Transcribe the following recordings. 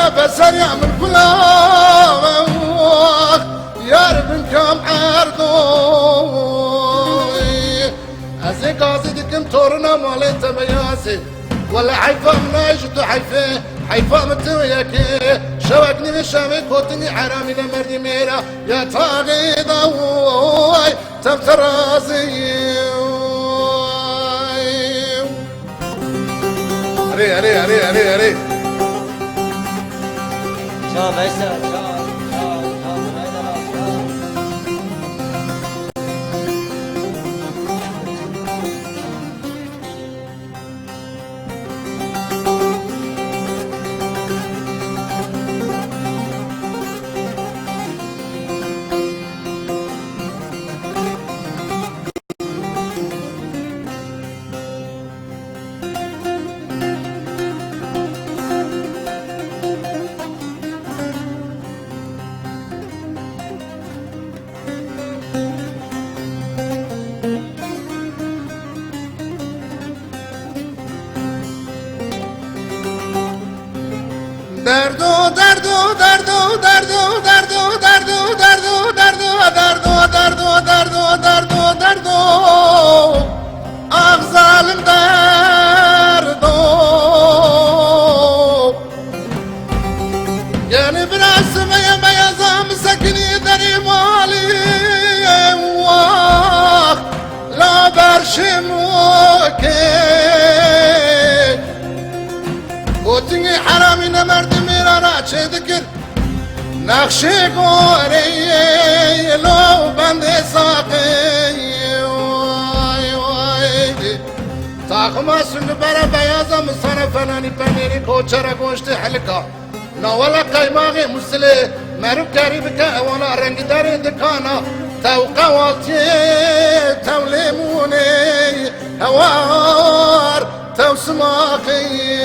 ولا بسر يعمل كلاوخ يا رب كم عردوي أزي قاصدكم تورنا مالي تبياسي ولا حيفا مناجد حيفا حيفا متوياكي شوقني بشامي كوتني حرامي لمردي ميرا يا طاغي ضوي تبترازي هري هري هري هري هري شو فيصل شو دردو دردو دردو دردو دردو دردو دردو دردو دردو دردو دردو دردو دردو آخ ظالم دردو یعنی براس میا بیازم سکنی دری مالی واخ لا برشموکه وتني حرامي نمرد ميرا چه ذكر نقشي قوري لو بند ساقي تاخما سن برا بيازم سنة فناني بنيري كوچرا گوشت حلقا نولا قيماغي مسلي مرو قريبك وانا رنگ داري دكانا تو قوالتي تو ليموني هوار تو سماقي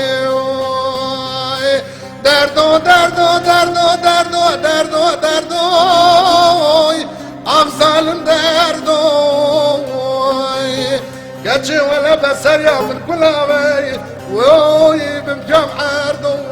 دردو دردو دردو دردو دردو دردو افضل دردو كاتشي ولا بسر يا من كل وي بمجمع عردو